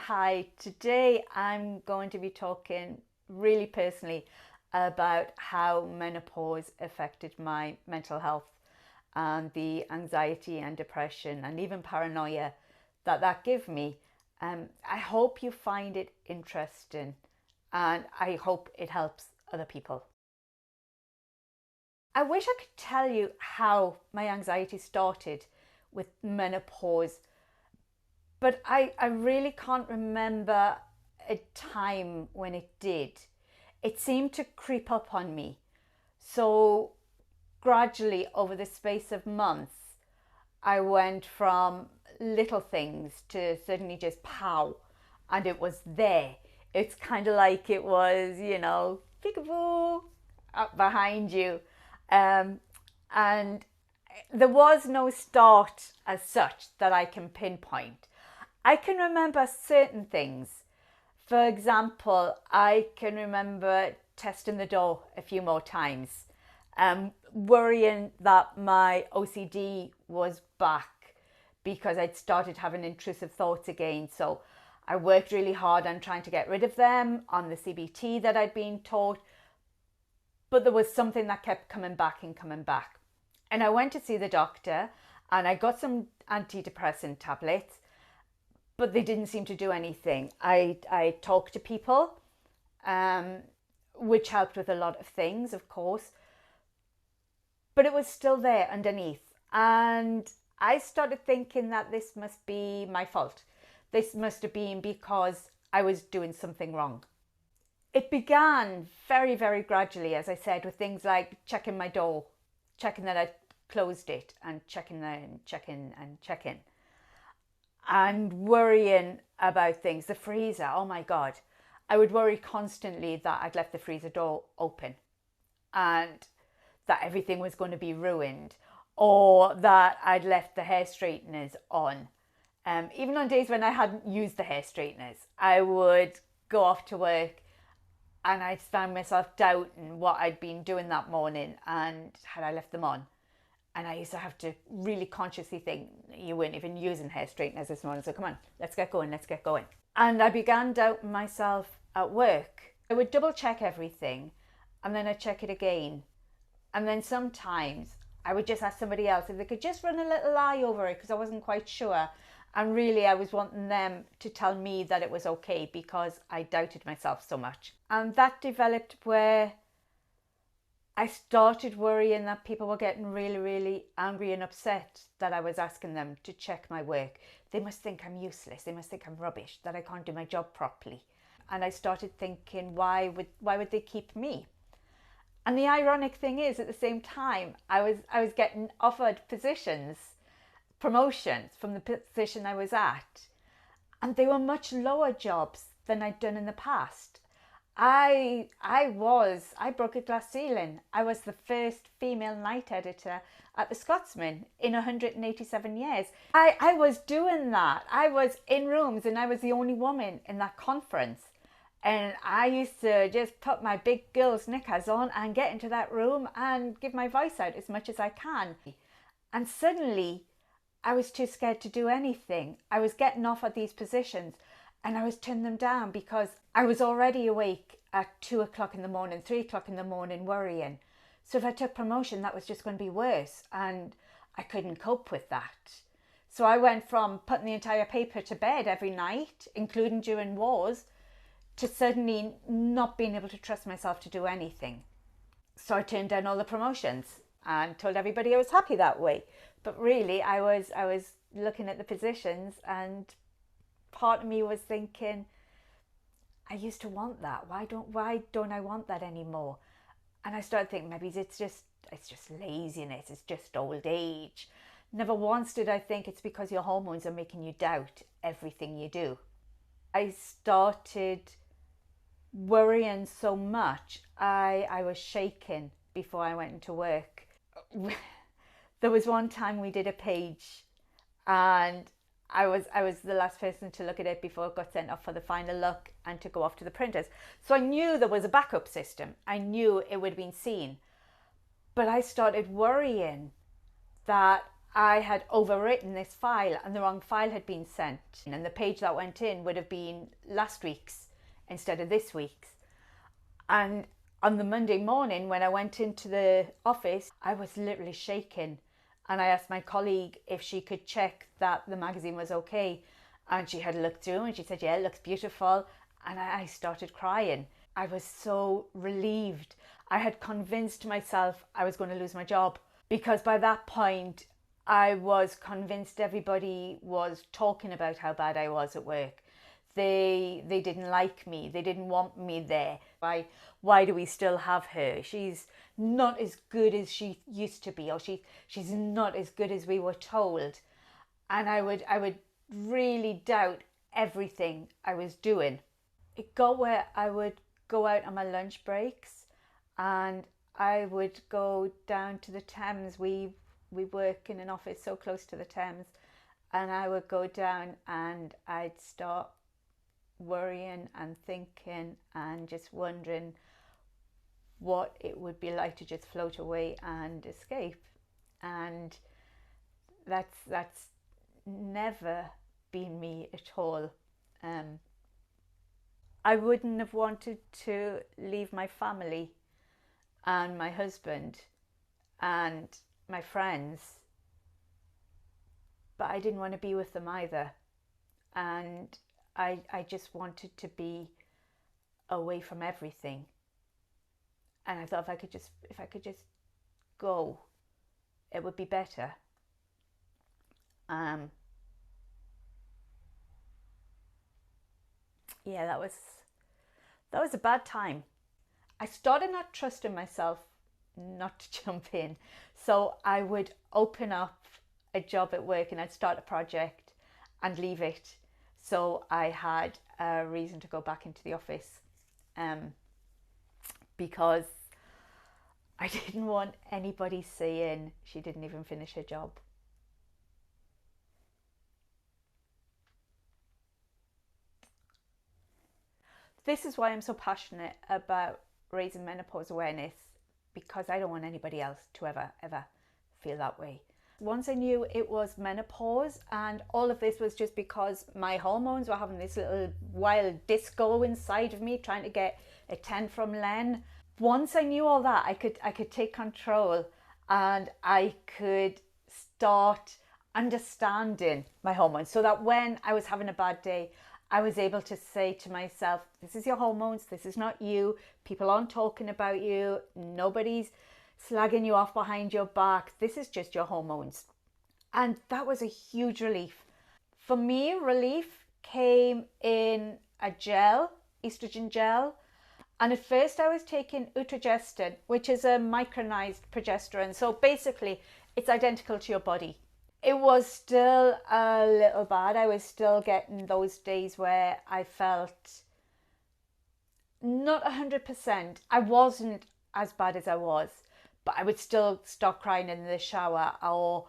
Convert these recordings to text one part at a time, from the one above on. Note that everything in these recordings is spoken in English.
Hi, today I'm going to be talking really personally about how menopause affected my mental health and the anxiety and depression and even paranoia that gave me. I hope you find it interesting and I hope it helps other people. I wish I could tell you how my anxiety started with menopause, but I really can't remember a time when it did. It seemed to creep up on me. So gradually, over the space of months, I went from little things to suddenly just pow, and it was there. It's kind of like it was, peekaboo up behind you. Um, and there was no start as such that I can pinpoint. I can remember certain things. For example, I can remember testing the door a few more times, worrying that my OCD was back because I'd started having intrusive thoughts again. So I worked really hard on trying to get rid of them on the CBT that I'd been taught, but there was something that kept coming back and coming back. And I went to see the doctor and I got some antidepressant tablets, but they didn't seem to do anything. I talked to people, which helped with a lot of things, of course, but it was still there underneath. And I started thinking that this must be my fault. This must have been because I was doing something wrong. It began very, very gradually, as I said, with things like checking my door, checking that I'd closed it, and checking and checking and checking. And worrying about things. The freezer, oh my God. I would worry constantly that I'd left the freezer door open and that everything was going to be ruined, or that I'd left the hair straighteners on. Even on days when I hadn't used the hair straighteners, I would go off to work and I'd find myself doubting what I'd been doing that morning and had I left them on. And I used to have to really consciously think, you weren't even using hair straighteners this morning, so come on, let's get going, let's get going. And I began doubting myself at work. I would double check everything and then I'd check it again. And then sometimes I would just ask somebody else if they could just run a little eye over it because I wasn't quite sure. And really I was wanting them to tell me that it was okay because I doubted myself so much. And that developed where I started worrying that people were getting really, really angry and upset that I was asking them to check my work. They must think I'm useless. They must think I'm rubbish, that I can't do my job properly. And I started thinking, why would they keep me? And the ironic thing is, at the same time, I was getting offered positions, promotions from the position I was at, and they were much lower jobs than I'd done in the past. I broke a glass ceiling. I was the first female night editor at the Scotsman in 187 years. I was doing that. I was in rooms and I was the only woman in that conference. And I used to just put my big girl's knickers on and get into that room and give my voice out as much as I can. And suddenly I was too scared to do anything. I was getting offered these positions and I was turning them down because I was already awake at 2 o'clock in the morning, 3 o'clock in the morning worrying. So if I took promotion, that was just going to be worse and I couldn't cope with that. So I went from putting the entire paper to bed every night, including during wars, to suddenly not being able to trust myself to do anything. So I turned down all the promotions and told everybody I was happy that way. But really I was looking at the positions and part of me was thinking, I used to want that. Why don't I want that anymore? And I started thinking maybe it's just laziness, it's just old age. Never once did I think it's because your hormones are making you doubt everything you do. I started worrying so much, I was shaking before I went into work. There was one time we did a page and I was the last person to look at it before it got sent off for the final look and to go off to the printers. So I knew there was a backup system. I knew it would have been seen. But I started worrying that I had overwritten this file and the wrong file had been sent. And the page that went in would have been last week's instead of this week's. And on the Monday morning when I went into the office, I was literally shaking. And I asked my colleague if she could check that the magazine was okay. And she had looked through and she said, yeah, it looks beautiful. And I started crying. I was so relieved. I had convinced myself I was going to lose my job, because by that point I was convinced everybody was talking about how bad I was at work. They didn't like me. They didn't want me there. Why do we still have her? She's not as good as she used to be, or she's not as good as we were told. And I would really doubt everything I was doing. It got where I would go out on my lunch breaks and I would go down to the Thames. We work in an office so close to the Thames, and I would go down and I'd start worrying and thinking and just wondering what it would be like to just float away and escape. And that's never been me at all. I wouldn't have wanted to leave my family and my husband and my friends, but I didn't want to be with them either. And I just wanted to be away from everything. And I thought if I could just go, it would be better. Yeah, that was a bad time. I started not trusting myself not to jump in. So I would open up a job at work and I'd start a project and leave it. So I had a reason to go back into the office, because I didn't want anybody saying she didn't even finish her job. This is why I'm so passionate about raising menopause awareness, because I don't want anybody else to ever feel that way. Once I knew it was menopause, and all of this was just because my hormones were having this little wild disco inside of me trying to get a 10 from Len. Once I knew all that, I could take control and I could start understanding my hormones, so that when I was having a bad day, I was able to say to myself, this is your hormones, this is not you. People aren't talking about you. Nobody's slagging you off behind your back. This is just your hormones. And that was a huge relief. For me, relief came in a gel, estrogen gel. And at first I was taking Utrogestin, which is a micronized progesterone. So basically, it's identical to your body. It was still a little bad. I was still getting those days where I felt not 100%. I wasn't as bad as I was, but I would still start crying in the shower or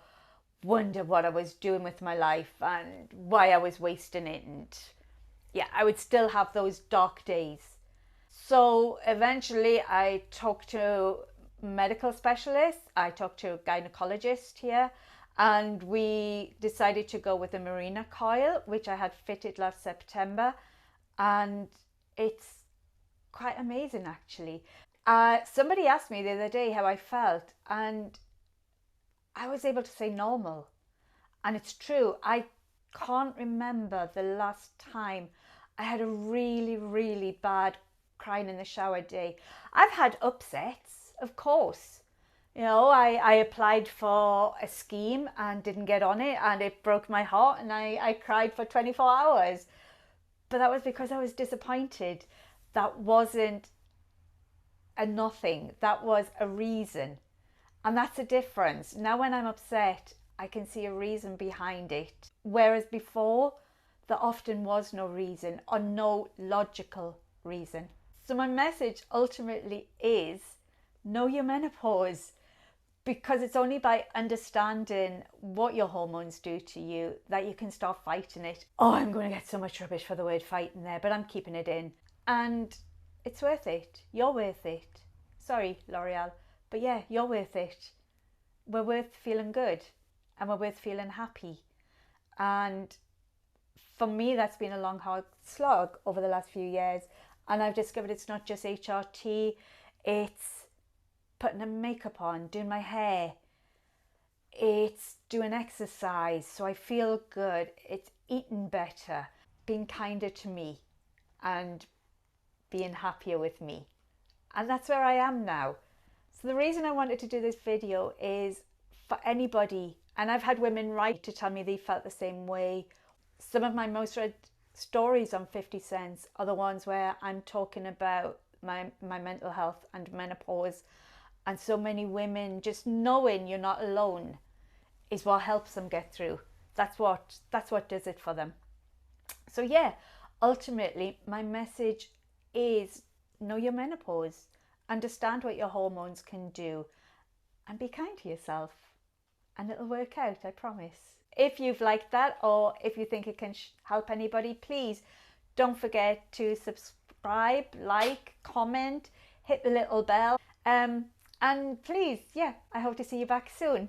wonder what I was doing with my life and why I was wasting it. And yeah, I would still have those dark days. So eventually I talked to medical specialists. I talked to a gynecologist here. And we decided to go with the Marina coil, which I had fitted last September. And it's quite amazing, actually. Somebody asked me the other day how I felt, and I was able to say normal. And it's true. I can't remember the last time I had a really, really bad crying in the shower day. I've had upsets, of course. You know, I applied for a scheme and didn't get on it, and it broke my heart, and I cried for 24 hours. But that was because I was disappointed. That wasn't a nothing. That was a reason. And that's a difference. Now when I'm upset, I can see a reason behind it. Whereas before, there often was no reason or no logical reason. So my message ultimately is know your menopause. Because it's only by understanding what your hormones do to you that you can start fighting it. Oh, I'm going to get so much rubbish for the word fighting there, but I'm keeping it in. And it's worth it. You're worth it. Sorry, L'Oreal. But yeah, you're worth it. We're worth feeling good. and we're both feeling happy. And for me, that's been a long, hard slog over the last few years. And I've discovered it's not just HRT, it's putting a makeup on, doing my hair, it's doing exercise so I feel good, it's eating better, being kinder to me, and being happier with me. And that's where I am now. So the reason I wanted to do this video is for anybody, and I've had women write to tell me they felt the same way. Some of my most read stories on 50 Cents are the ones where I'm talking about my mental health and menopause, and so many women just knowing you're not alone is what helps them get through. That's what does it for them. So yeah, ultimately my message is know your menopause, understand what your hormones can do, and be kind to yourself, and it'll work out, I promise. If you've liked that, or if you think it can help anybody, please don't forget to subscribe, like, comment, hit the little bell, and please, yeah, I hope to see you back soon.